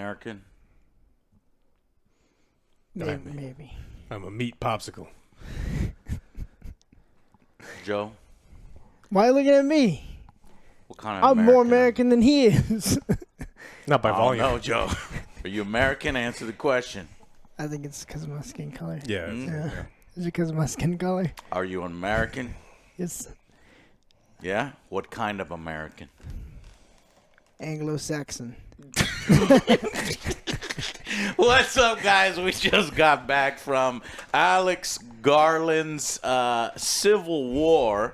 American? Maybe. I'm a meat popsicle. Joe? Why are you looking at me? What kind of I'm more American than he is. Not by volume. No, Joe. Are you American? Answer the question. I think it's because of my skin color. Yeah. Yeah. Is it because of my skin color? Are you an American? It's Yeah? What kind of American? Anglo-Saxon. What's up, guys? We just got back from Alex Garland's Civil War.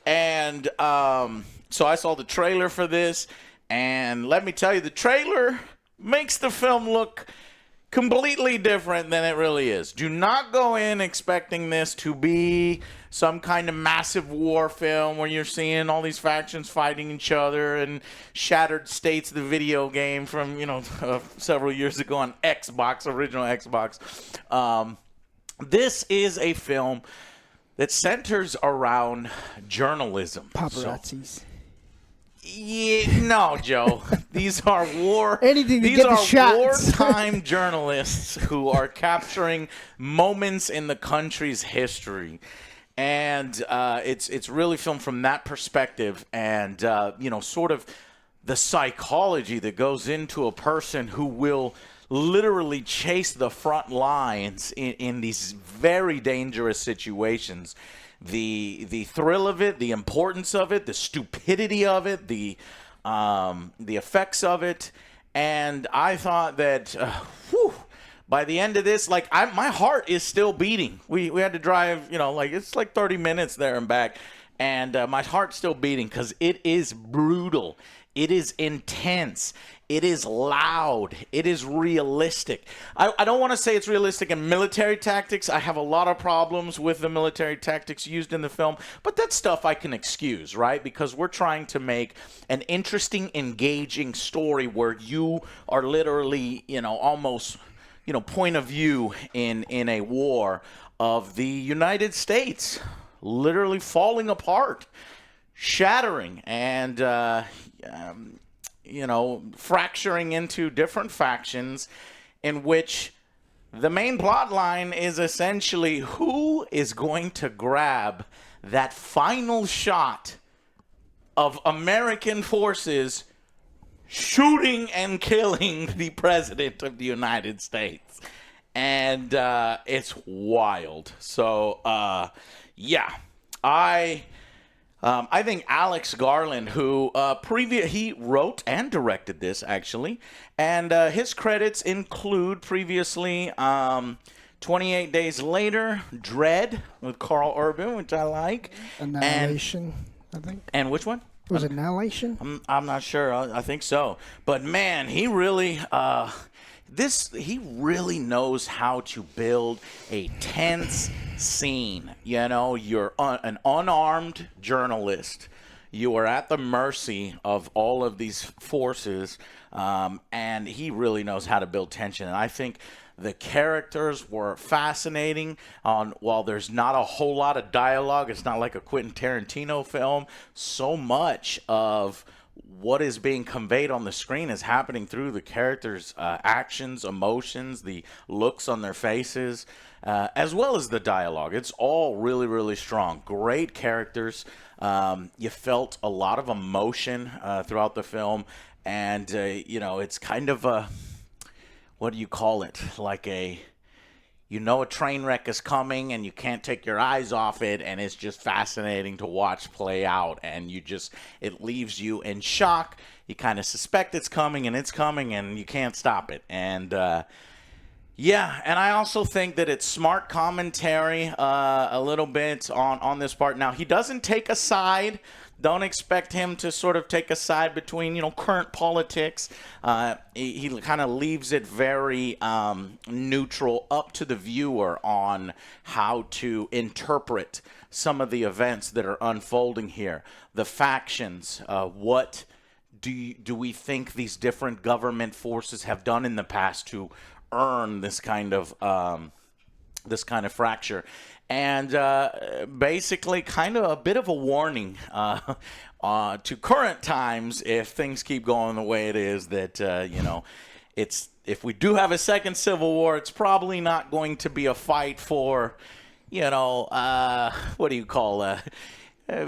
And so I saw the trailer for this. And let me tell you, the trailer makes the film look completely different than it really is. Do not go in expecting this to be some kind of massive war film where you're seeing all these factions fighting each other and Shattered States, the video game from, several years ago on Xbox, original Xbox. This is a film that centers around journalism. Paparazzis. Yeah, no, Joe. These are Anything to get the shots. wartime journalists who are capturing moments in the country's history. And it's really filmed from that perspective and, sort of the psychology that goes into a person who will literally chase the front lines in these very dangerous situations. The thrill of it, the importance of it, the stupidity of it, the effects of it. And I thought that, by the end of this, my heart is still beating. We had to drive, it's like 30 minutes there and back. And my heart's still beating because it is brutal. It is intense. It is loud. It is realistic. I don't want to say it's realistic in military tactics. I have a lot of problems with the military tactics used in the film, but that's stuff I can excuse, right? Because we're trying to make an interesting, engaging story where you are literally, almost, point of view in a war of the United States literally falling apart, shattering, and fracturing into different factions in which the main plot line is essentially who is going to grab that final shot of American forces shooting and killing the president of the United States. And it's wild. So, I think Alex Garland, who he wrote and directed this, actually, and his credits include previously 28 Days Later, Dread with Carl Urban, which I like. Annihilation, I think. And which one? Was it Annihilation? I'm not sure. I think so. But, man, he really... he really knows how to build a tense scene. You're an unarmed journalist. You are at the mercy of all of these forces, and he really knows how to build tension. And I think the characters were fascinating. While there's not a whole lot of dialogue, it's not like a Quentin Tarantino film. So much of what is being conveyed on the screen is happening through the characters' actions, emotions, the looks on their faces, as well as the dialogue. It's all really, really strong. Great characters. You felt a lot of emotion throughout the film. And, it's kind of a, what do you call it? Like a train wreck is coming and you can't take your eyes off it, and it's just fascinating to watch play out, and it leaves you in shock. You kind of suspect it's coming and you can't stop it. And and I also think that it's smart commentary a little bit on this part. Now, he doesn't take a side. Don't expect him to sort of take a side between, current politics. He kind of leaves it very neutral, up to the viewer on how to interpret some of the events that are unfolding here. The factions, what do we think these different government forces have done in the past to earn this kind of fracture? And basically kind of a bit of a warning to current times if things keep going the way it is, that, if we do have a second Civil War, it's probably not going to be a fight for, what do you call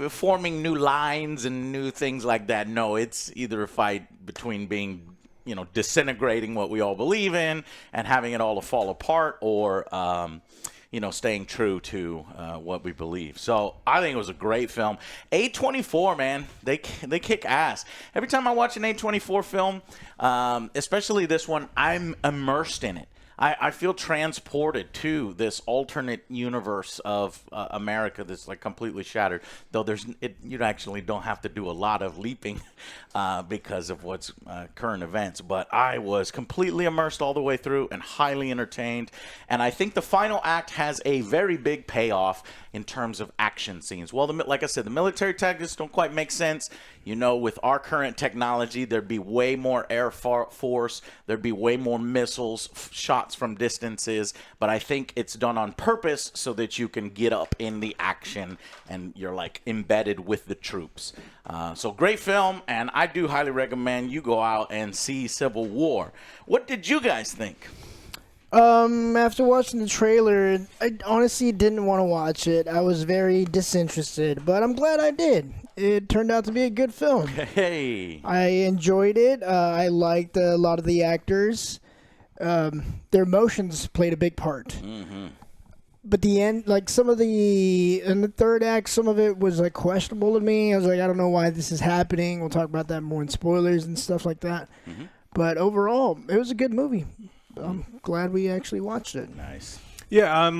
forming new lines and new things like that. No, it's either a fight between being, disintegrating what we all believe in and having it all to fall apart, or staying true to what we believe. So I think it was a great film. A24, man, they kick ass. Every time I watch an A24 film, especially this one, I'm immersed in it. I feel transported to this alternate universe of America that's like completely shattered. Though you actually don't have to do a lot of leaping because of what's current events. But I was completely immersed all the way through and highly entertained. And I think the final act has a very big payoff in terms of action scenes. Well, like I said, the military tactics don't quite make sense. With our current technology, there'd be way more air force. There'd be way more missiles, shots from distances. But I think it's done on purpose so that you can get up in the action and you're like embedded with the troops. So great film, and I do highly recommend you go out and see Civil War. What did you guys think? After watching the trailer, I honestly didn't want to watch it. I was very disinterested, but I'm glad I did. It turned out to be a good film. Hey. I enjoyed it. I liked a lot of the actors. Their emotions played a big part. Mm-hmm. But the end, like in the third act, some of it was like questionable to me. I was like, I don't know why this is happening. We'll talk about that more in spoilers and stuff like that. Mm-hmm. But overall, it was a good movie. I'm glad we actually watched it. Nice. Yeah,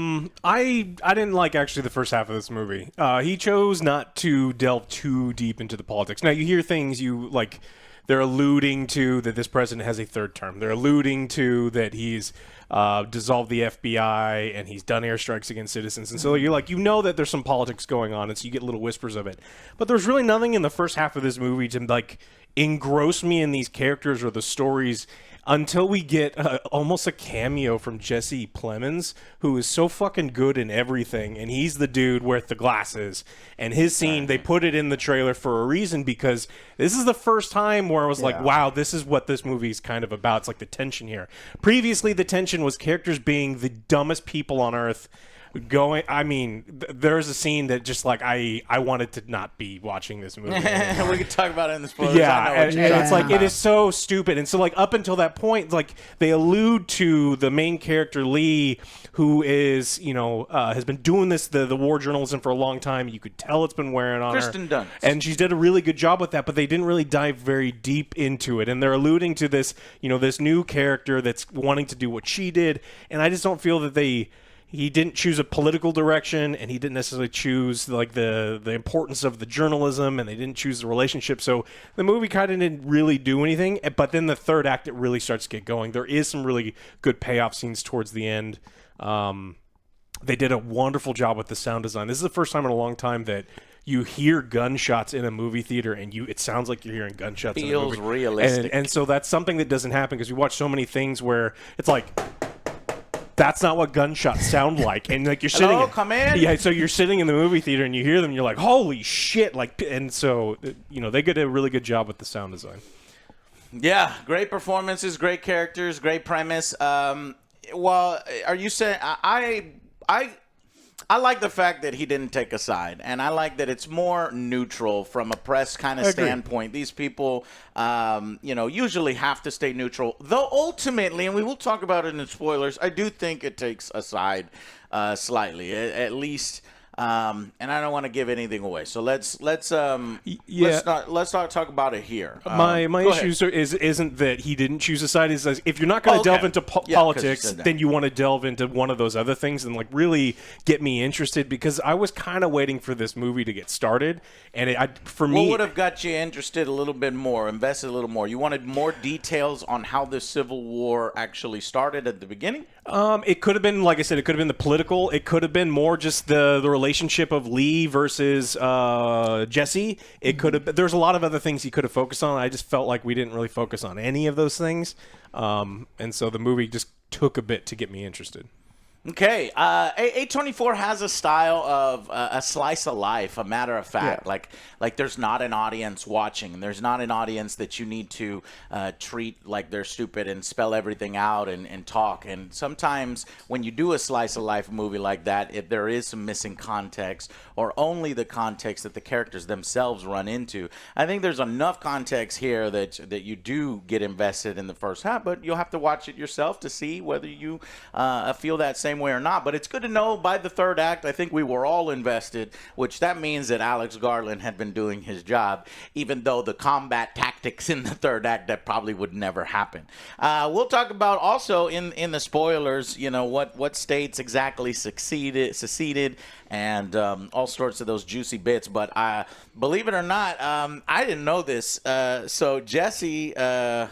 I didn't like actually the first half of this movie. He chose not to delve too deep into the politics. Now you hear things they're alluding to that this president has a third term. They're alluding to that he's dissolved the FBI and he's done airstrikes against citizens. And so you're like, that there's some politics going on, and so you get little whispers of it. But there's really nothing in the first half of this movie to engross me in these characters or the stories until we get almost a cameo from Jesse Plemons, who is so fucking good in everything, and he's the dude with the glasses. And his scene, they put it in the trailer for a reason, because this is the first time where I was like, wow, this is what this movie is kind of about. It's like the tension here. Previously, the tension was characters being the dumbest people on Earth, there's a scene that just I wanted to not be watching this movie. We could talk about it in the spoilers. It's like it is so stupid. And so up until that point, they allude to the main character Lee, who is has been doing the war journalism for a long time. You could tell it's been wearing on Kristen her. Dunst. And she's did a really good job with that, but they didn't really dive very deep into it. And they're alluding to this this new character that's wanting to do what she did, and I just don't feel that he didn't choose a political direction, and he didn't necessarily choose the importance of the journalism, and they didn't choose the relationship. So the movie kind of didn't really do anything. But then the third act, it really starts to get going. There is some really good payoff scenes towards the end. They did a wonderful job with the sound design. This is the first time in a long time that you hear gunshots in a movie theater, and it sounds like you're hearing gunshots in a movie. Feels realistic. And so that's something that doesn't happen, because we watch so many things where it's like, that's not what gunshots sound like. And you're sitting Hello, come in. Yeah, so you're sitting in the movie theater and you hear them and you're like, holy shit. And so they did a really good job with the sound design. Yeah, great performances, great characters, great premise. Well, are you saying I like the fact that he didn't take a side, and I like that it's more neutral from a press kind of standpoint. These people, usually have to stay neutral, though ultimately, and we will talk about it in spoilers, I do think it takes a side slightly, at least. And I don't want to give anything away, so let's not talk about it here. My issue isn't that he didn't choose a side. Is if you're not going to delve into politics, then you want to delve into one of those other things and really get me interested, because I was kind of waiting for this movie to get started, and what would have got you interested a little bit more, invested a little more? You wanted more details on how the Civil War actually started at the beginning? It could have been, like I said, it could have been the political. It could have been more just the relationship of Lee versus Jesse. It could have. There's a lot of other things he could have focused on. I just felt like we didn't really focus on any of those things, and so the movie just took a bit to get me interested. Okay, A24 has a style of a slice of life, a matter of fact. Yeah. Like there's not an audience watching. There's not an audience that you need to treat like they're stupid and spell everything out and talk. And sometimes when you do a slice of life movie like that, if there is some missing context or only the context that the characters themselves run into, I think there's enough context here that you do get invested in the first half, but you'll have to watch it yourself to see whether you feel that same way or not. But it's good to know by the third act, I think we were all invested, which that means that Alex Garland had been doing his job, even though the combat tactics in the third act, that probably would never happen. We'll talk about also in the spoilers, what states exactly seceded and all sorts of those juicy bits. But believe it or not, I didn't know this. So Jesse,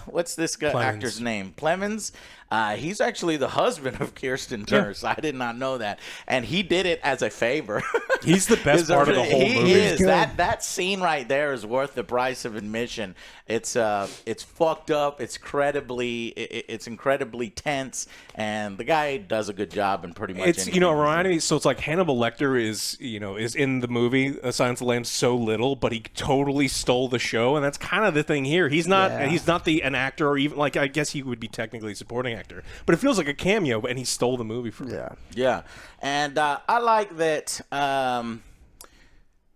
what's this guy actor's name? Plemons. He's actually the husband of Kirsten Dunst. I did not know that, and he did it as a favor. He's the best part of the whole movie. He is. That scene right there is worth the price of admission. It's fucked up. It's incredibly tense, and the guy does a good job in pretty much. It's reminding me. So it's like Hannibal Lecter is in the movie Silence of the Lambs so little, but he totally stole the show, and that's kind of the thing here. He's not an actor, or even I guess he would be technically supporting actor, but it feels like a cameo, and he stole the movie from him. Yeah, and I like that.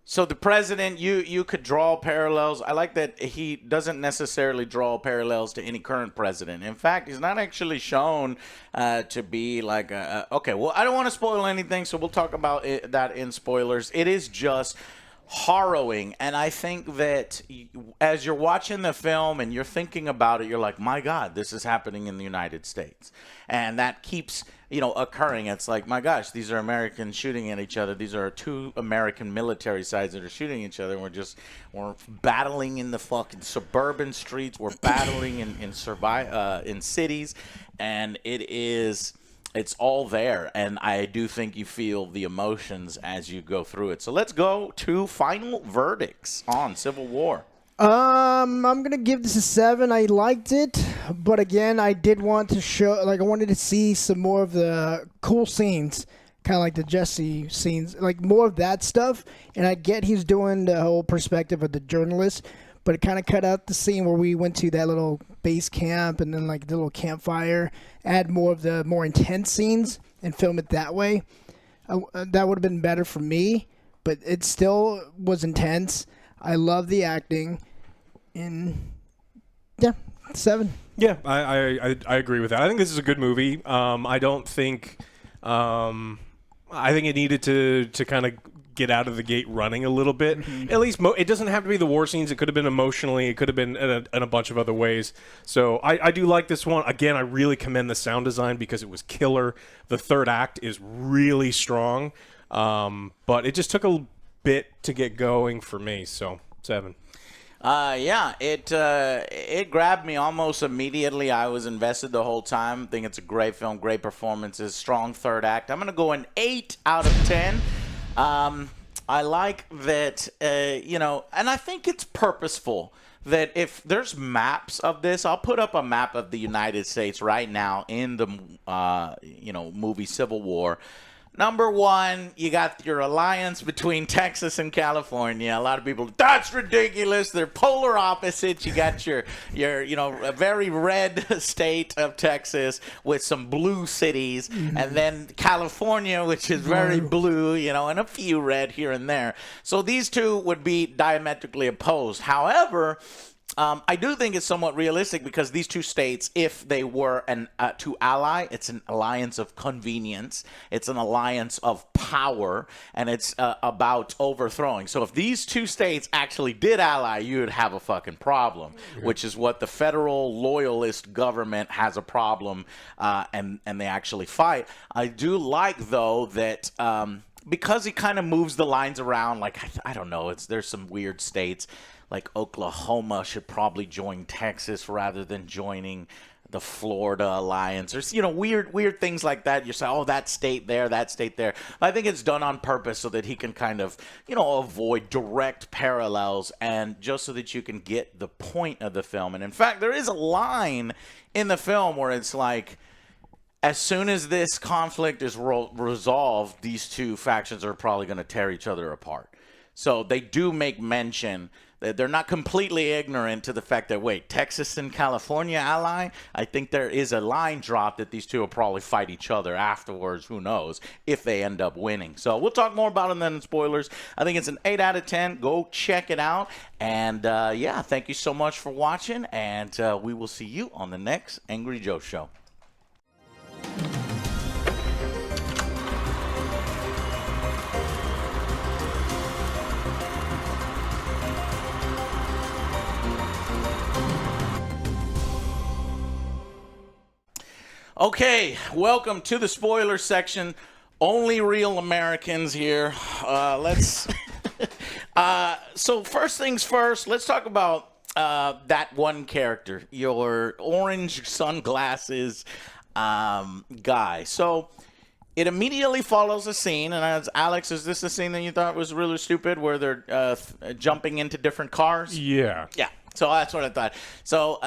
So the president, you could draw parallels. I like that he doesn't necessarily draw parallels to any current president. In fact, he's not actually shown to be like okay, well, I don't want to spoil anything, so we'll talk about that in spoilers. It is just harrowing, and I think that as you're watching the film and you're thinking about it, you're like, my God, this is happening in the United States, and that keeps occurring. It's like, my gosh, these are Americans shooting at each other. These are two American military sides that are shooting each other, and we're battling in the fucking suburban streets. We're battling in cities, and it's all there, and I do think you feel the emotions as you go through it. So let's go to final verdicts on Civil War. I'm gonna give this a 7. I liked it, but again, I did want to show, I wanted to see some more of the cool scenes, kind of like the Jesse scenes, like more of that stuff. And I get he's doing the whole perspective of the journalist, but it kind of cut out the scene where we went to that little base camp and then like the little campfire. Add more of the more intense scenes and film it that way. That would have been better for me, but it still was intense. I love the acting. 7. Yeah, I agree with that. I think this is a good movie. I don't think I think it needed to kind of get out of the gate running a little bit. Mm-hmm. At least it doesn't have to be the war scenes. It could have been emotionally. It could have been in a bunch of other ways. So I do like this one. Again, I really commend the sound design because it was killer. The third act is really strong, but it just took a bit to get going for me. So 7. It grabbed me almost immediately. I was invested the whole time. I think it's a great film, great performances, strong third act. I'm going to go an 8 out of 10. I like that, and I think it's purposeful that if there's maps of this, I'll put up a map of the United States right now in the, movie Civil War. Number 1, you got your alliance between Texas and California. A lot of people, that's ridiculous. They're polar opposites. You got your a very red state of Texas with some blue cities, and then California, which is very blue, and a few red here and there. So these two would be diametrically opposed. However, I do think it's somewhat realistic because these two states, if they were to ally, it's an alliance of convenience. It's an alliance of power, and it's about overthrowing. So if these two states actually did ally, you would have a fucking problem, which is what the federal loyalist government has a problem, and they actually fight. I do like, though, that because he kind of moves the lines around, like, I don't know, there's some weird states. Like Oklahoma should probably join Texas rather than joining the Florida alliance, or weird things like that. You say, oh, that state there. I think it's done on purpose so that he can kind of avoid direct parallels, and just so that you can get the point of the film. And in fact, there is a line in the film where it's like, as soon as this conflict is resolved, these two factions are probably going to tear each other apart. So they do make mention that they're not completely ignorant to the fact that, wait, Texas and California ally? I think there is a line drop that these two will probably fight each other afterwards. Who knows if they end up winning. So we'll talk more about it then in spoilers. I think it's an 8 out of 10. Go check it out. And yeah, thank you so much for watching. And we will see you on the next Angry Joe show. Okay, welcome to the spoiler section. Only real Americans here. So first things first, let's talk about that one character, your orange sunglasses guy. So it immediately follows a scene, and as Alex, is this the scene that you thought was really stupid, where they're jumping into different cars? Yeah. Yeah. So that's what I thought. So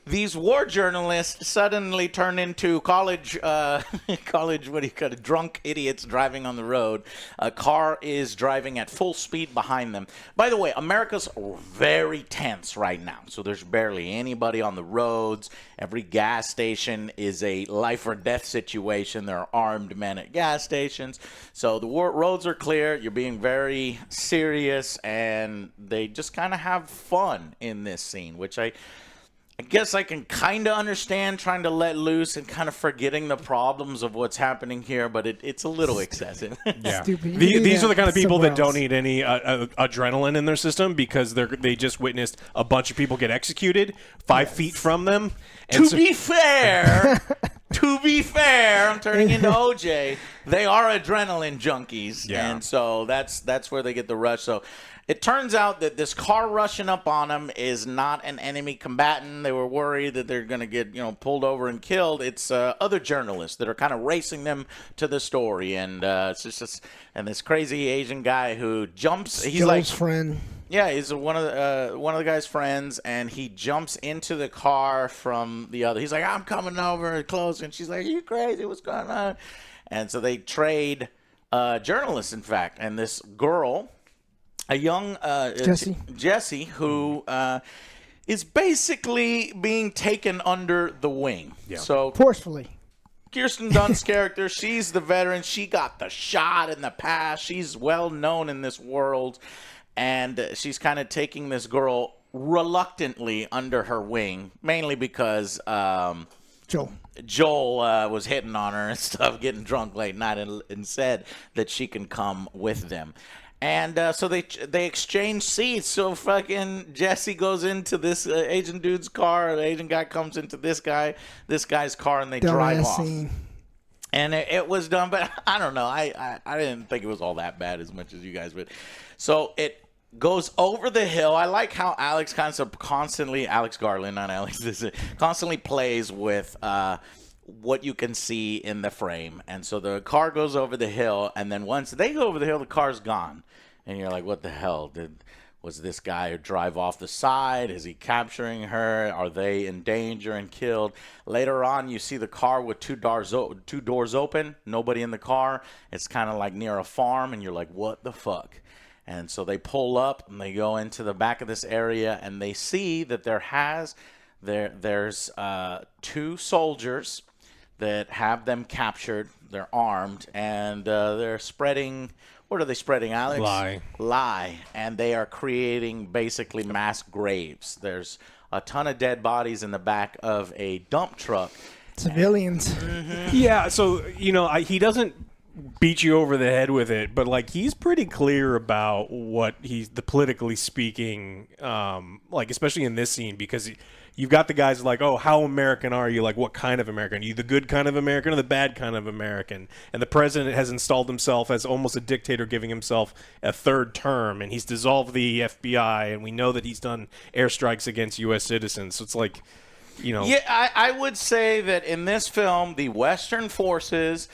these war journalists suddenly turn into college, what do you call it, drunk idiots driving on the road. A car is driving at full speed behind them. By the way, America's very tense right now. So there's barely anybody on the roads. Every gas station is a life or death situation. There are armed men at gas stations. So the roads are clear. You're being very serious, and they just kind of have fun in this scene, which I guess I can kind of understand, trying to let loose and kind of forgetting the problems of what's happening here, but it's a little excessive. Yeah. Stupid. These are the kind of people that don't Somewhere need any adrenaline in their system, because they just witnessed a bunch of people get executed 5 feet from them. And To be fair, I'm turning into OJ. They are adrenaline junkies, Yeah. and so that's where they get the rush. So it turns out that this car rushing up on them is not an enemy combatant. They were worried that they're going to get pulled over and killed. It's other journalists that are kind of racing them to the story, and it's just and this crazy Asian guy who jumps. He's Joe's like friend. Yeah, he's one of the guy's friends, and he jumps into the car from the other. He's like, "I'm coming over close," and she's like, "Are you crazy? What's going on?" And so they trade journalists, in fact, and this girl, a young Jessie, who is basically being taken under the wing. Yeah. So Forcefully. Kirsten Dunst's character, she's the veteran. She got the shot in the past. She's well known in this world. And she's kind of taking this girl reluctantly under her wing, mainly because Joel was hitting on her and stuff, getting drunk late night, and said that she can come with them. And so they exchange seats. So fucking Jesse goes into this Asian dude's car. The Asian guy comes into this guy's car, and they drive off. Scene. And it was done, but I don't know. I didn't think it was all that bad as much as you guys would. So it goes over the hill. I like how Alex Alex Garland, not Alex, constantly plays with what you can see in the frame. And so the car goes over the hill, and then once they go over the hill, the car's gone. And you're like, what the hell? Was this guy drive off the side? Is he capturing her? Are they in danger and killed? Later on, you see the car with two doors open, nobody in the car. It's kind of like near a farm, and you're like, what the fuck? And so they pull up, and they go into the back of this area, and they see that there's 2 soldiers that have them captured. They're armed, and they're spreading. What are they spreading, Alex? Lie. And they are creating basically mass graves. There's a ton of dead bodies in the back of a dump truck. Civilians. Yeah, so he doesn't beat you over the head with it, but like he's pretty clear about what he's politically speaking, like especially in this scene, because you've got the guys like, oh, how American are you? Like, what kind of American? Are you the good kind of American or the bad kind of American? And the president has installed himself as almost a dictator, giving himself a 3rd term, and he's dissolved the FBI, and we know that he's done airstrikes against U.S. citizens. So it's like, Yeah, I would say that in this film, the Western forces,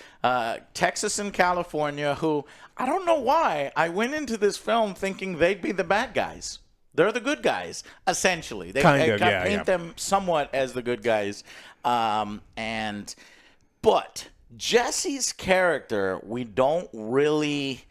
Texas and California, who I don't know why, I went into this film thinking they'd be the bad guys. They're the good guys, essentially. They paint them somewhat as the good guys. And But Jesse's character, we don't really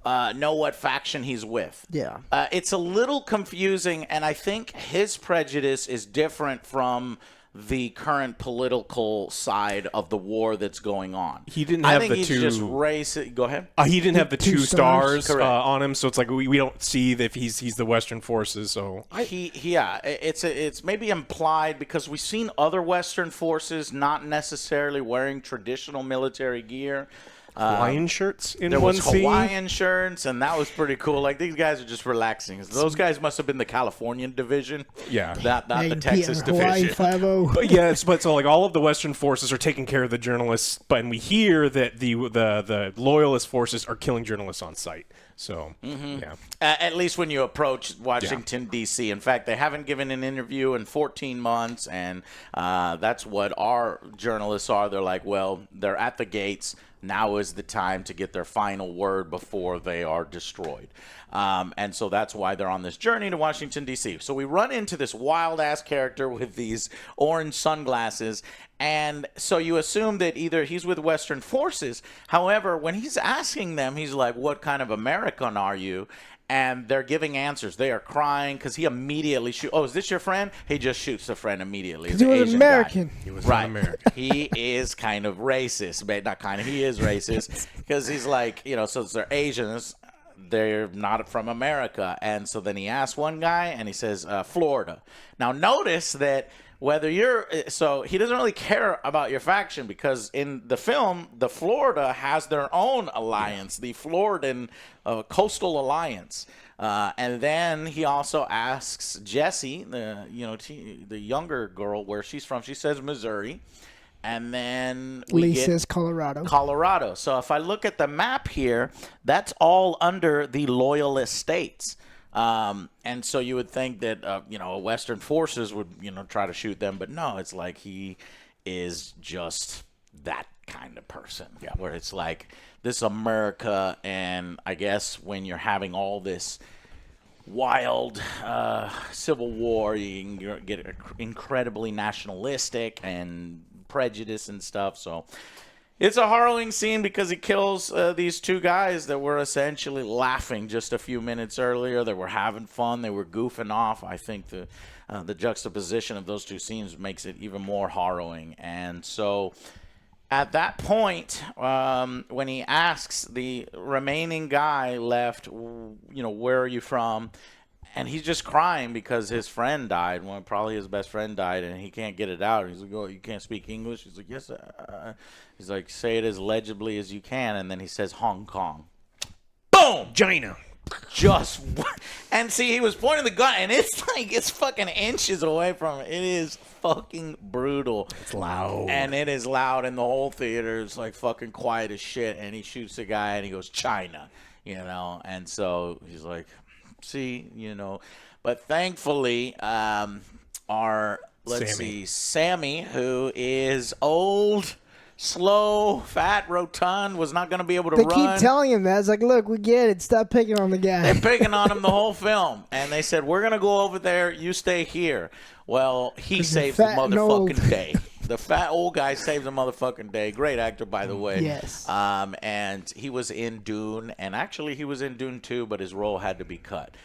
know what faction he's with. Yeah. It's a little confusing, and I think his prejudice is different from the current political side of the war that's going on. He didn't I have think the he's two. just racist. Go ahead. He didn't have the Two two stars. stars Correct. on him, so it's like we don't see that he's the Western forces. So It's maybe implied because we've seen other Western forces not necessarily wearing traditional military gear. Hawaiian shirts in There one was scene. Hawaiian shirts, and that was pretty cool. Like, these guys are just relaxing. Those guys must have been the Californian division. Yeah. Not the Texas Hawaii division. 5-0. But yes, but so like all of the Western forces are taking care of the journalists, but and we hear that the loyalist forces are killing journalists on sight. So yeah, At least when you approach Washington, D.C. In fact, they haven't given an interview in 14 months, and that's what our journalists are. They're like, well, they're at the gates. Now is the time to get their final word before they are destroyed. And so that's why they're on this journey to Washington, D.C. So we run into this wild-ass character with these orange sunglasses. And so you assume that either he's with Western forces. However, when he's asking them, he's like, what kind of American are you? And they're giving answers. They are crying because he immediately shoots. Oh, is this your friend? He just shoots the friend immediately. It's He an was Asian American. guy. he was Right. not American. He is kind of racist. But not kind of. He is racist because he's like, since they're Asians, they're not from America. And so then he asks one guy, and he says, Florida. Now, notice that so he doesn't really care about your faction because in the film, the Florida has their own alliance, the Floridan Coastal Alliance. And then he also asks Jessie, the younger girl, where she's from. She says Missouri. And then Lee says Colorado. Colorado. So if I look at the map here, that's all under the loyalist states. And so you would think that, Western forces would, try to shoot them. But no, it's like he is just that kind of person. Yeah. Where it's like, this America, and I guess when you're having all this wild civil war, you can get incredibly nationalistic and prejudice and stuff. So it's a harrowing scene because he kills these two guys that were essentially laughing just a few minutes earlier. They were having fun. They were goofing off. I think the juxtaposition of those two scenes makes it even more harrowing. And so at that point, when he asks the remaining guy left, where are you from? And he's just crying because his friend died. Well, probably his best friend died, and he can't get it out. He's like, "Oh, you can't speak English?" He's like, "Yes." He's like, "Say it as legibly as you can." And then he says, "Hong Kong." Boom! China. And see, he was pointing the gun, and it's fucking inches away from him. It is fucking brutal. It's loud. And it is loud, and the whole theater is like fucking quiet as shit. And he shoots the guy, and he goes, "China," And so he's like, see, but thankfully, Sammy, who is old, slow, fat, rotund, was not going to be able to They run. keep telling him that. It's like, look, we get it. Stop picking on the guy. They're picking on him the whole film. And they said, we're going to go over there. You stay here. Well, he saves the fat and old. motherfucking day. The fat old guy saves the motherfucking day. Great actor, by the way. Yes. And he was in Dune. And actually, he was in Dune 2, but his role had to be cut.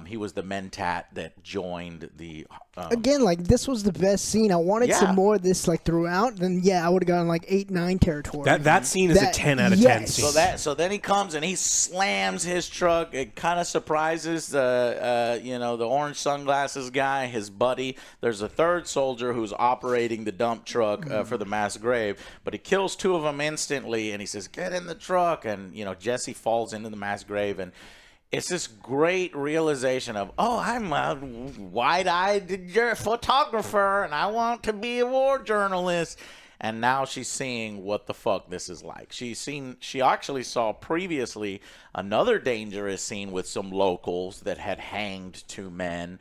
He was the mentat that joined the... Again, like, this was the best scene. I wanted some more of this, like, throughout. Then, I would have gotten, like, 8-9 territory. That scene is a 10 out of 10 scene. So then he comes and he slams his truck. It kind of surprises the orange sunglasses guy, his buddy. There's a third soldier who's operating the dump truck for the mass grave, but he kills two of them instantly, and he says, "Get in the truck," and Jesse falls into the mass grave, and it's this great realization of, oh, I'm a wide-eyed photographer, and I want to be a war journalist. And now she's seeing what the fuck this is like. She actually saw previously another dangerous scene with some locals that had hanged two men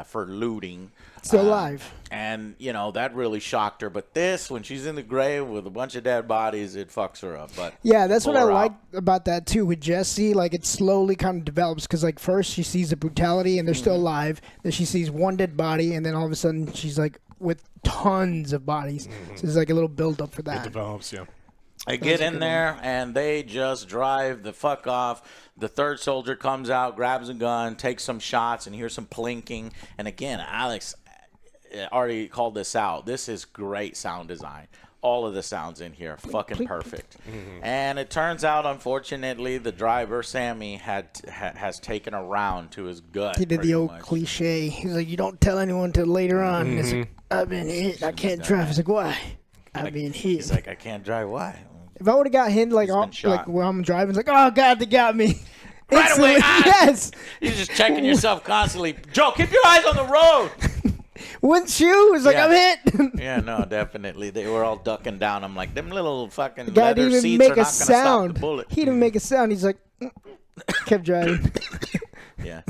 for looting. Still alive. And, that really shocked her. But this, when she's in the grave with a bunch of dead bodies, it fucks her up. But yeah, that's what I pull her like out. about that, too, with Jessie. Like, it slowly kind of develops. Because, like, first she sees the brutality, and they're still alive. Then she sees one dead body, and then all of a sudden she's like, with tons of bodies. So there's like a little build up for It that. develops, yeah. They get in there and they just drive the fuck off. The third soldier comes out, grabs a gun, takes some shots, and here's some plinking. And again, Alex already called this out. This is great sound design. All of the sounds in here, fucking perfect. And it turns out, unfortunately, the driver, Sammy, has taken a round to his gut. He did the old cliche. He's like, you don't tell anyone until later on. And it's like, I've been hit. I can't drive. He's like, why? I've been hit. He's like, I can't drive. Why? If I would have got hit like when I'm driving, it's like, oh God, they got me. Right away. Yes. You're just checking yourself constantly. Joe, keep your eyes on the road. Wouldn't you? It's like, I'm hit. Yeah, no, definitely. They were all ducking down. I'm like, them little fucking The guy leather didn't even seats make are a not going to stop sound. the bullet. He didn't make a sound. He's like, kept driving. Yeah.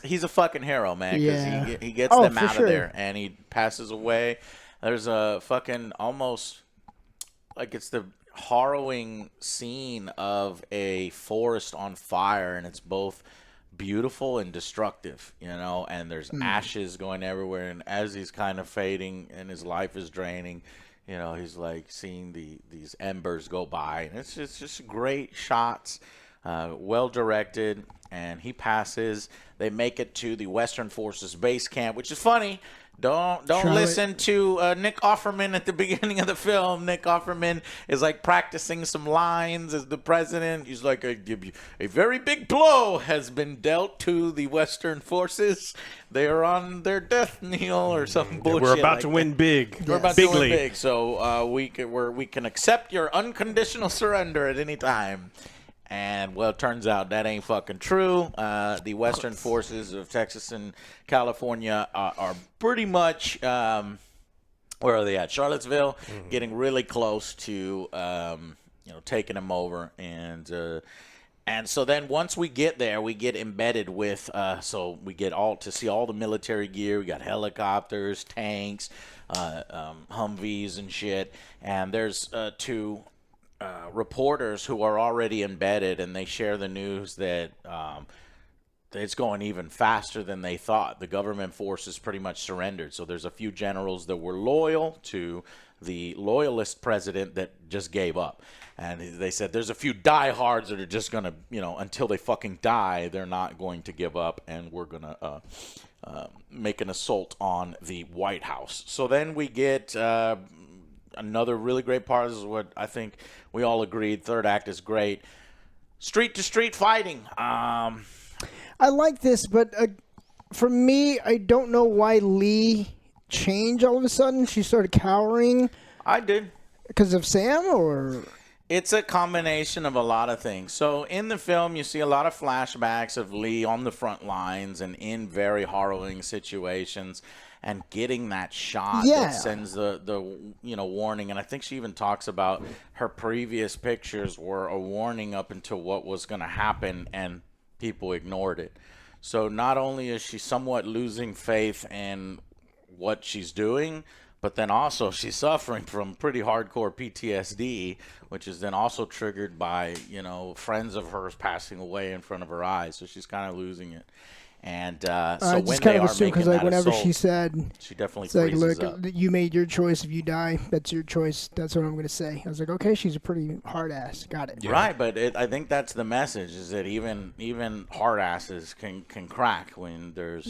He's a fucking hero, man, because Yeah. he gets them out sure. of there and he passes away. There's a fucking almost like it's the harrowing scene of a forest on fire, and it's both beautiful and destructive, you know, and there's ashes going everywhere, and as he's kind of fading and his life is draining, you know, he's like seeing these embers go by, and it's just great shots, well directed, and he passes. They make it to the Western Forces base camp, which is funny. Don't listen to Nick Offerman at the beginning of the film. Nick Offerman is like practicing some lines as the president. He's like, I give you a very big blow has been dealt to the Western forces. They are on their death kneel or something bullshit. We're about like to that. win big. We're about to win Bigly. big. So we can accept your unconditional surrender at any time. And, well, it turns out that ain't fucking true. The Western forces of Texas and California are pretty much, where are they at? Charlottesville, getting really close to, taking them over. And so then once we get there, we get embedded with, so we get to see all the military gear. We got helicopters, tanks, Humvees and shit. And there's two reporters who are already embedded, and they share the news that it's going even faster than they thought. The government forces pretty much surrendered. So there's a few generals that were loyal to the loyalist president that just gave up. And they said there's a few diehards that are just going to, until they fucking die, they're not going to give up, and we're going to make an assault on the White House. So then we get another really great part. This is what I think we all agreed. Third act is great. Street to street fighting. I like this, but for me, I don't know why Lee changed all of a sudden. She started cowering. I did. Because of Sam, or? It's a combination of a lot of things. So in the film, you see a lot of flashbacks of Lee on the front lines and in very harrowing situations, and getting that shot that sends the warning. And I think she even talks about her previous pictures were a warning up until what was going to happen, and people ignored it. So not only is she somewhat losing faith in what she's doing, but then also she's suffering from pretty hardcore PTSD, which is then also triggered by, friends of hers passing away in front of her eyes. So she's kind of losing it. And so when they are making that whenever assault, she said, she definitely it's like, freezes look, up. you made your choice. If you die, that's your choice. That's what I'm going to say. I was like, okay, she's a pretty hard ass. Got it. Yeah. Right, but I think that's the message, is that even hard asses can crack when there's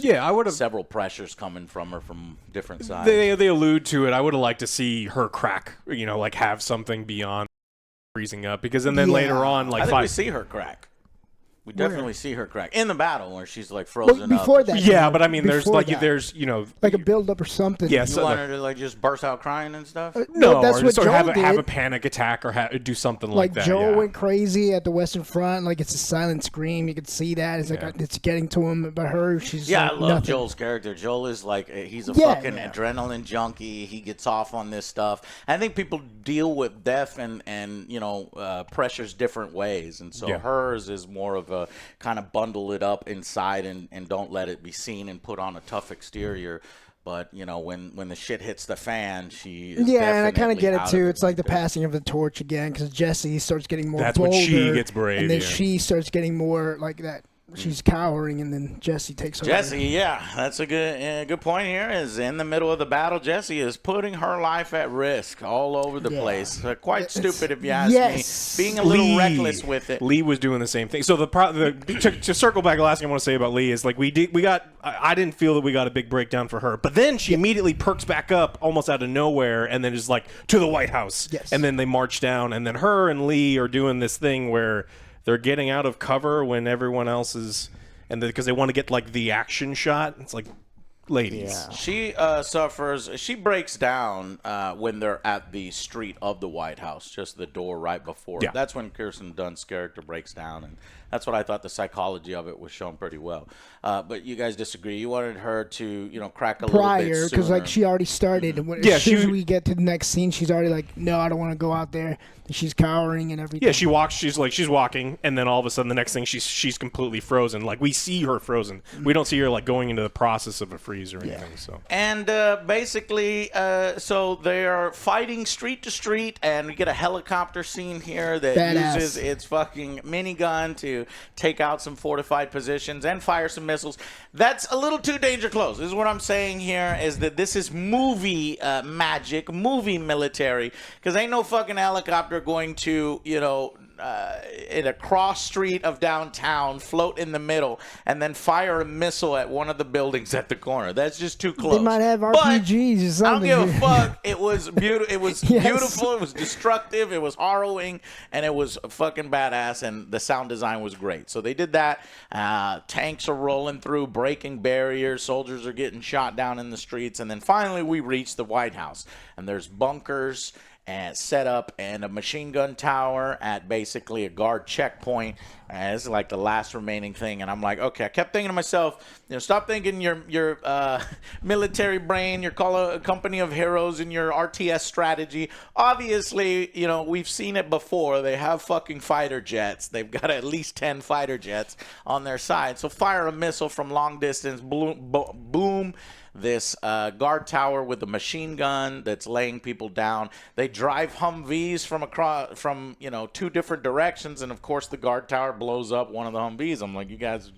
several pressures coming from her from different sides. They allude to it. I would have liked to see her crack, like have something beyond freezing up, because then later on, I think we see her crack. We definitely see her crack in the battle where she's like frozen before up. that. Yeah, but I mean, there's Before that. like a build up or something. Yeah, You want her to like just burst out crying and stuff? No, that's or what just Joe have did. a panic attack or do something like that. Joe yeah. went crazy at the Western Front. Like, it's a silent scream. You could see that. It's like it's getting to him. But her, she's I like love nothing. Joel's character. Joel is like, he's a fucking adrenaline junkie. He gets off on this stuff. I think people deal with death and pressures different ways, and so hers is more of a kind of bundle it up inside and don't let it be seen and put on a tough exterior. But when the shit hits the fan, she is and I kind of definitely get it out too. of It's like the passing of the torch again, because Jesse starts getting more That's bolder, when she gets brave, and then yeah. she starts getting more like that she's cowering, and then Jesse takes over. Jesse, yeah, that's a good point here. Is in the middle of the battle, Jesse is putting her life at risk all over the place. Quite stupid, if you ask me. Being a little reckless with it. Lee was doing the same thing. So to circle back, the last thing I want to say about Lee is like I didn't feel that we got a big breakdown for her, but then she immediately perks back up almost out of nowhere, and then is like to the White House. Yes. And then they march down, and then her and Lee are doing this thing where they're getting out of cover when everyone else is, and because they want to get like the action shot. It's like, ladies. Yeah. She suffers. She breaks down when they're at the street of the White House, just the door right before. Yeah. That's when Kirsten Dunst's character breaks down, and that's what I thought the psychology of it was shown pretty well. But you guys disagree. You wanted her to, crack a little bit Prior, because sooner. like she already started. And Yeah, as soon as we get to the next scene, she's already like, no, I don't want to go out there. And she's cowering and everything. Yeah, she walks. She's walking, and then all of a sudden, the next thing she's completely frozen. Like we see her frozen. We don't see her like going into the process of a freeze or anything. So. And basically, so they are fighting street to street, and we get a helicopter scene here that uses its fucking minigun to take out some fortified positions and fire some missiles. That's a little too danger close. This is what I'm saying here, is that this is movie magic, movie military, because ain't no fucking helicopter going to, in a cross street of downtown, float in the middle, and then fire a missile at one of the buildings at the corner. That's just too close. They might have RPGs or something. I don't give a fuck. It was beautiful. It was beautiful. It was destructive. It was harrowing, and it was fucking badass. And the sound design was great. So they did that. Tanks are rolling through, breaking barriers. Soldiers are getting shot down in the streets, and then finally we reach the White House, and there's bunkers and set up and a machine gun tower at basically a guard checkpoint. This is like the last remaining thing, and I'm like, okay. I kept thinking to myself, stop thinking your military brain, your company of heroes, and your RTS strategy. Obviously, we've seen it before. They have fucking fighter jets. They've got at least 10 fighter jets on their side. So fire a missile from long distance, boom. This guard tower with a machine gun that's laying people down. They drive Humvees from two different directions, and of course the guard tower blows up one of the Humvees. I'm like, you guys,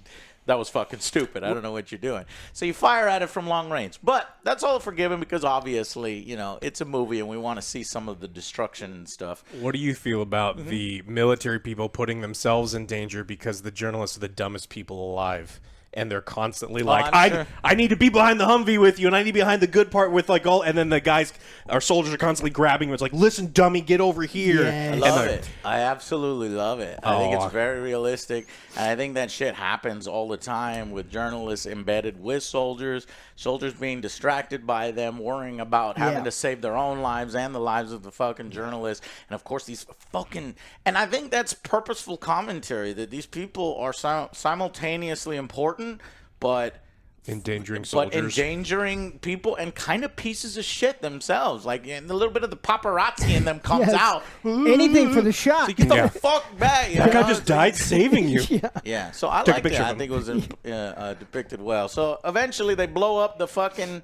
that was fucking stupid. I don't know what you're doing. So you fire at it from long range, but that's all forgiven because obviously it's a movie and we want to see some of the destruction and stuff. What do you feel about the military people putting themselves in danger because the journalists are the dumbest people alive? And they're constantly like, I need to be behind the Humvee with you, and I need to be behind the good part with like all. And then our soldiers are constantly grabbing him. It's like, listen, dummy, get over here. Yes. I love it. I absolutely love it. I think it's very realistic, and I think that shit happens all the time with journalists embedded with soldiers being distracted by them, worrying about having to save their own lives and the lives of the fucking journalists. And of course, these fucking. And I think that's purposeful commentary that these people are simultaneously important. But endangering people and kind of pieces of shit themselves. Like, a little bit of the paparazzi in them comes out. Anything for the shot. So get the fuck back. That guy just died saving you. Yeah. So I like that. I think it was depicted well. So eventually they blow up the fucking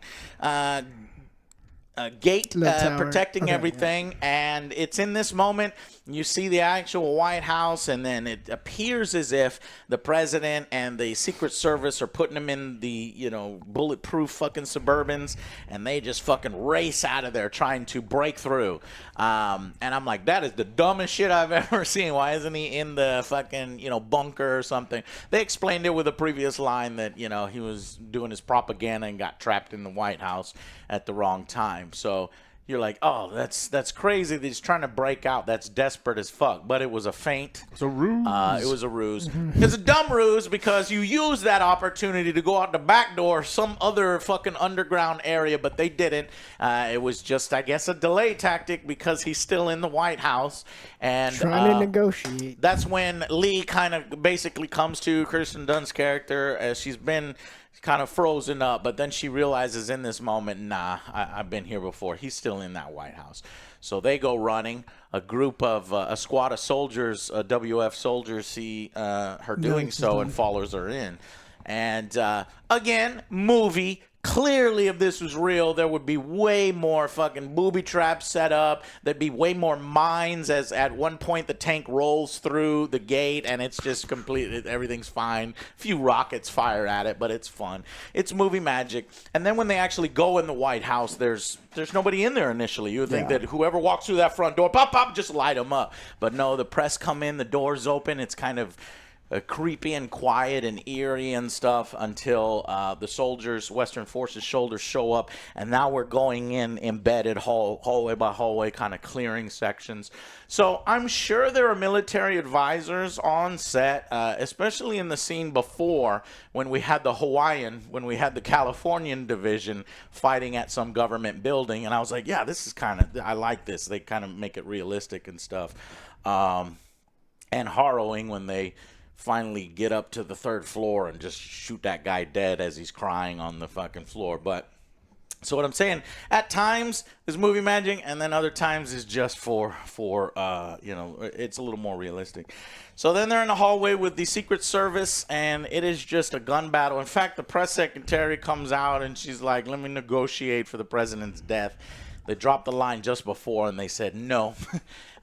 gate protecting everything, and it's in this moment you see the actual White House, and then it appears as if the president and the Secret Service are putting them in the bulletproof fucking Suburbans, and they just fucking race out of there trying to break through. And I'm like, that is the dumbest shit I've ever seen. Why isn't he in the fucking bunker or something? They explained it with a previous line that he was doing his propaganda and got trapped in the White House at the wrong time. So you're like, oh, that's crazy that he's trying to break out. That's desperate as fuck. But it was a feint. It's a ruse. It was a ruse. It's a dumb ruse because you use that opportunity to go out the back door, some other fucking underground area, but they didn't. It was just, I guess, a delay tactic because he's still in the White House. And trying to negotiate. That's when Lee kind of basically comes to Kirsten Dunst's character as she's been kind of frozen up, but then she realizes in this moment, nah, I've been here before. He's still in that White House. So they go running. A squad of soldiers, WF soldiers, see her doing so and follows her in. And again, movie Clearly, if this was real, there would be way more fucking booby traps set up. There'd be way more mines, as at one point the tank rolls through the gate and it's just completely, everything's fine. A few rockets fired at it, but it's fun. It's movie magic. And then when they actually go in the White House, there's nobody in there initially. You would think that whoever walks through that front door, pop, pop, just light them up. But no, the press come in, the doors open. It's kind of creepy and quiet and eerie and stuff until the soldiers, Western Forces soldiers show up, and now we're going in embedded hallway by hallway, kind of clearing sections. So I'm sure there are military advisors on set, especially in the scene before when we had the Californian division fighting at some government building, and I was like, yeah, this is I like this. They kind of make it realistic and stuff, and harrowing when they finally get up to the third floor and just shoot that guy dead as he's crying on the fucking floor. But so what I'm saying, at times is movie magic, and then other times is just for it's a little more realistic. So then they're in the hallway with the Secret Service, and it is just a gun battle. In fact, the press secretary comes out and she's like, let me negotiate for the president's death. They dropped the line just before, and they said, no,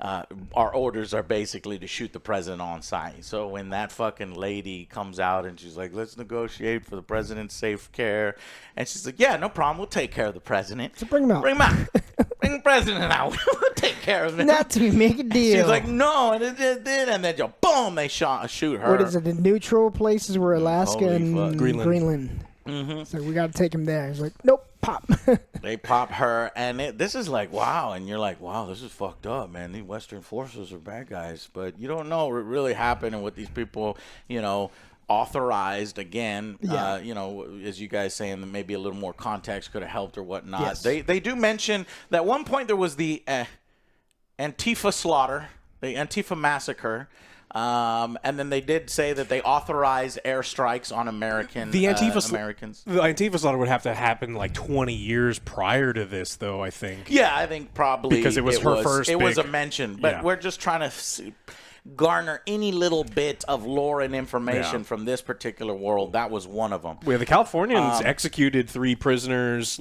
our orders are basically to shoot the president on sight. So when that fucking lady comes out and she's like, let's negotiate for the president's safe care. And she's like, yeah, no problem. We'll take care of the president. So bring him out. Bring him out. Bring the president out. We'll take care of him. Not to make a deal. She's like, no, and it did. And then, boom, they shoot her. What is it? The neutral places were Alaska and Greenland. Mm-hmm. So we got to take him there. He's like, nope, pop. They pop her, and this is like, wow. And you're like, wow, this is fucked up, man. These Western forces are bad guys. But you don't know what really happened and what these people, authorized again. Yeah. As you guys saying that maybe a little more context could have helped or whatnot. Yes. They do mention that at one point there was the Antifa slaughter, the Antifa massacre. And then they did say that they authorized airstrikes on Americans. The Antifa slaughter would have to happen like 20 years prior to this, though, I think. Yeah, I think probably because it was her first. It was a mention, but we're just trying to garner any little bit of lore and information from this particular world. That was one of them. Yeah, the Californians executed 3 prisoners,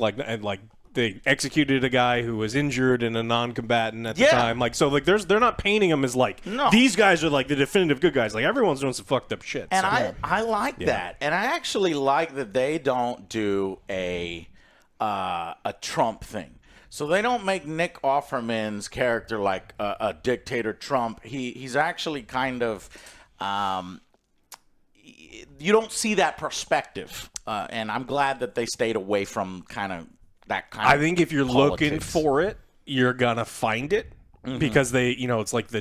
they executed a guy who was injured and a non-combatant at the time. They're not painting them as these guys are like the definitive good guys. Like everyone's doing some fucked up shit. And I like that. And I actually like that they don't do a Trump thing. So they don't make Nick Offerman's character like a dictator Trump. He's actually kind of you don't see that perspective. And I'm glad that they stayed away from I think if you're looking for it, you're gonna find it because they, it's like he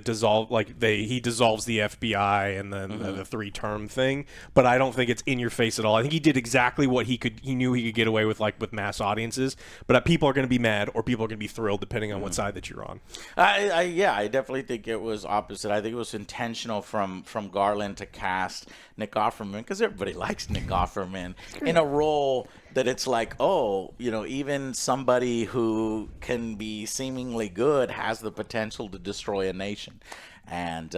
dissolves the FBI and then the 3-term thing. But I don't think it's in your face at all. I think he did exactly what he knew he could get away with, with mass audiences. But people are gonna be mad or people are gonna be thrilled depending on what side that you're on. I definitely think it was opposite. I think it was intentional from Garland to cast Nick Offerman, because everybody likes Nick Offerman in a role that it's like, even somebody who can be seemingly good has the potential to destroy a nation. And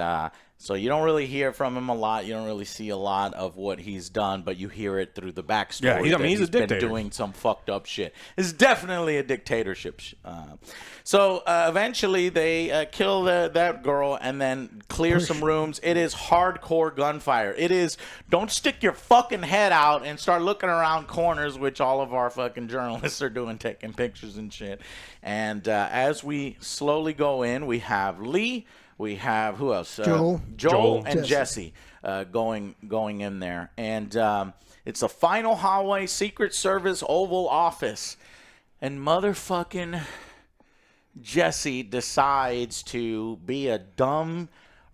so you don't really hear from him a lot. You don't really see a lot of what he's done, but you hear it through the backstory. Yeah, he's a dictator. Been doing some fucked up shit. It's definitely a dictatorship. So eventually they kill that girl and then clear some rooms. It is hardcore gunfire. It is, don't stick your fucking head out and start looking around corners, which all of our fucking journalists are doing, taking pictures and shit. And as we slowly go in, we have Lee. We have, who else? Joel and Jesse going in there. And it's the final hallway, Secret Service Oval Office. And motherfucking Jesse decides to be a dumb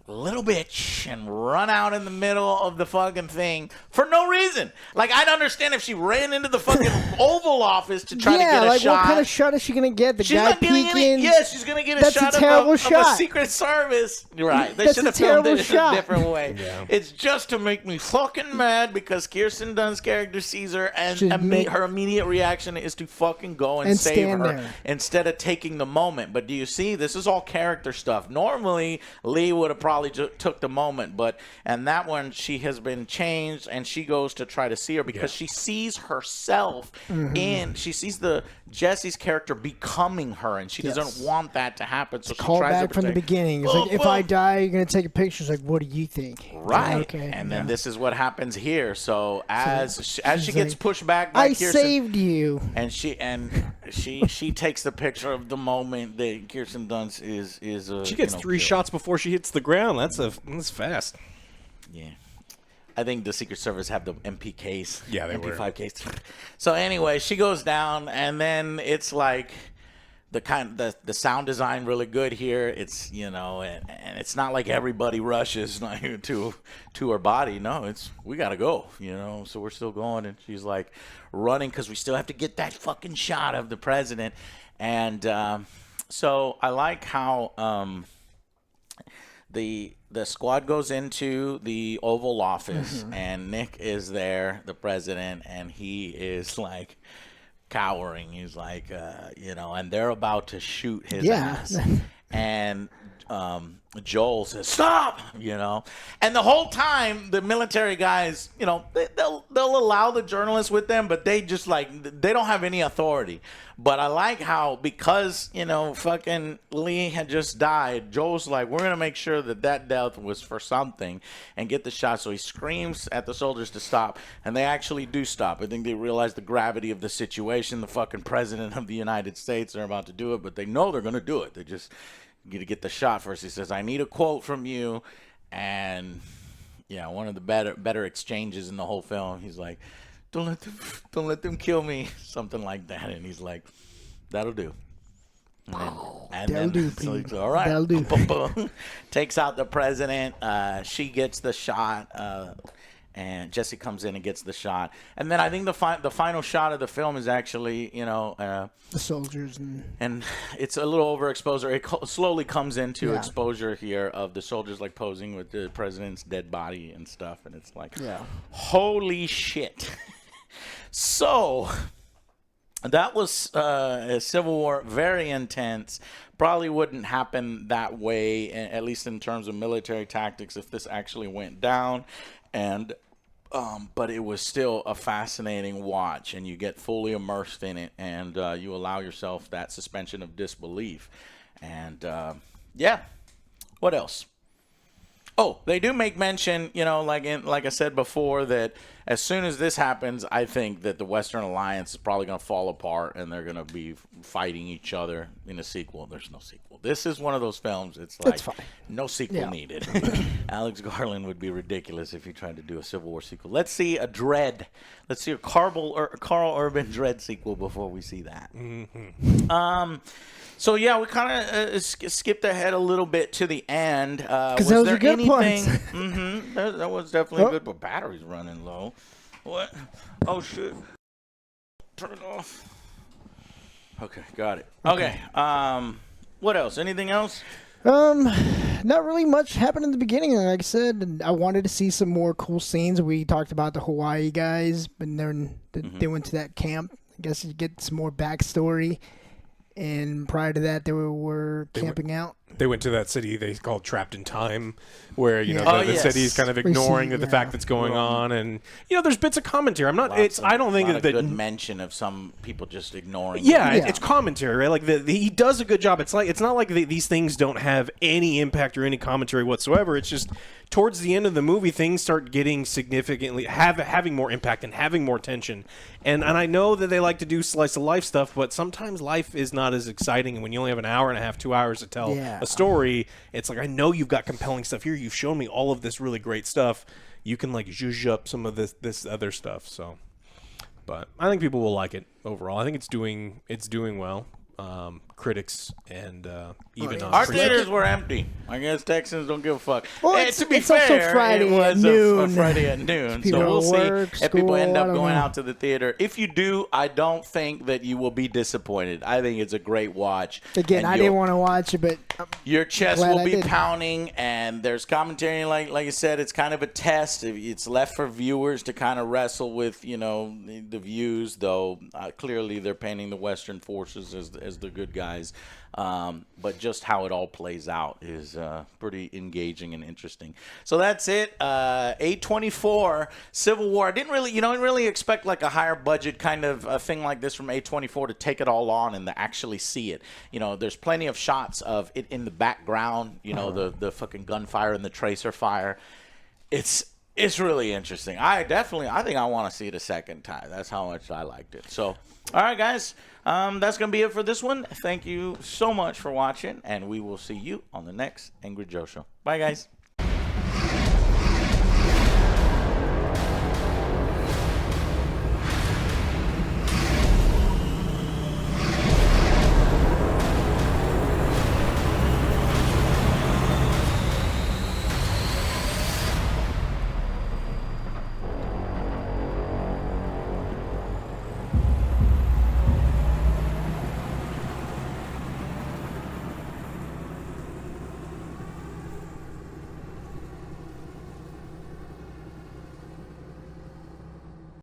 little bitch and run out in the middle of the fucking thing for no reason. Like, I'd understand if she ran into the fucking Oval Office to try to get a shot. What kind of shot is she gonna get? She's guy peeking. She's gonna get a shot of a Secret Service. Right? They should have filmed it in a different way. Yeah. It's just to make me fucking mad because Kirsten Dunst's character sees her and her immediate reaction is to fucking go and save her instead of taking the moment. But do you see? This is all character stuff. Normally, Lee would have probably probably took the moment, and that one she has been changed, and she goes to try to see her because she sees herself she sees Jesse's character becoming her, and she doesn't want that to happen. So she Call tries back to from the beginning. It's like, if I die, you're gonna take a picture. It's like, what do you think? Right. Okay. And then this is what happens here. So as she gets like, pushed back by I Kirsten, saved you. and she takes the picture of the moment that Kirsten Dunst is She gets 3 shots before she hits the ground. That's fast. Yeah. I think the Secret Service have the MPKs. Yeah, they were. MP5Ks. So anyway, she goes down, and then it's like the sound design really good here. It's and it's not like everybody rushes to her body. No, we gotta go. So we're still going, and she's like running because we still have to get that fucking shot of the president. And so I like how the squad goes into the Oval Office, and Nick is there, the president, and he is like cowering. He's like, and they're about to shoot his ass. And Joel says, "Stop!" And the whole time the military guys, they'll allow the journalists with them, but they just they don't have any authority. But I like how, because fucking Lee had just died, Joel's like, we're gonna make sure that death was for something and get the shot. So he screams at the soldiers to stop, and they actually do stop. I think they realize the gravity of the situation. The fucking president of the United States are about to do it, but they know they're gonna do it. They just to get the shot first. He says, "I need a quote from you," and one of the better exchanges in the whole film. He's like, "Don't let them kill me," something like that. And he's like, "That'll do." That'll do, so he's, all right. That'll do. Takes out the president. She gets the shot. And Jesse comes in and gets the shot. And then I think the final shot of the film is actually, the soldiers. And it's a little overexposure. It slowly comes into exposure here of the soldiers posing with the president's dead body and stuff. And it's like, holy shit. So that was a Civil War, very intense. Probably wouldn't happen that way, at least in terms of military tactics, if this actually went down. But it was still a fascinating watch, and you get fully immersed in it, and you allow yourself that suspension of disbelief. And what else? Oh, they do make mention, like I said before, that as soon as this happens, I think that the Western Alliance is probably going to fall apart, and they're going to be fighting each other in a sequel. There's no sequel. This is one of those films. It's like no sequel needed. Alex Garland would be ridiculous if he tried to do a Civil War sequel. Let's see a Dredd. Let's see a Carl Urban Dredd sequel before we see that. So yeah, we kind of skipped ahead a little bit to the end. Because those are good points. That was definitely good, but battery's running low. What? Oh shit! Turn it off. Okay, got it. Okay. What else? Anything else? Not really much happened in the beginning. Like I said, I wanted to see some more cool scenes. We talked about the Hawaii guys, but then they went to that camp. I guess you get some more backstory. And prior to that, they were camping out. They went to that city they called Trapped in Time, where the city's kind of ignoring the fact that's going on, and there's bits of commentary. I don't think that good mention of some people just ignoring. It's commentary, right? Like he does a good job. It's not like these things don't have any impact or any commentary whatsoever. It's just towards the end of the movie, things start getting significantly having more impact and having more tension. And I know that they like to do slice of life stuff, but sometimes life is not as exciting. And when you only have an hour and a half, 2 hours to tell a story, it's like, I know you've got compelling stuff here. You've shown me all of this really great stuff. You can zhuzh up some of this other stuff. So, but I think people will like it overall. I think it's doing well. Critics and even our theaters were empty. I guess Texans don't give a fuck. Well, to be it's fair, also Friday it was at noon. a Friday at noon. People So we'll work, see if people end up school, going out to the theater. If you do, I don't think that you will be disappointed. I think it's a great watch. Again, I didn't want to watch it, but your chest glad will I be did. pounding, and there's commentary. Like I said, it's kind of a test. It's left for viewers to kind of wrestle with, the views. Though clearly they're painting the Western forces as the good guys. guys. But just how it all plays out is pretty engaging and interesting. So that's it. 824 Civil War. I didn't really expect like a higher budget kind of a thing like this from 824 to take it all on and to actually see it. There's plenty of shots of it in the background. The fucking gunfire and the tracer fire. It's really interesting. I think I want to see it a second time. That's how much I liked it. So, all right, guys. That's going to be it for this one. Thank you so much for watching, and we will see you on the next Angry Joe Show. Bye, guys.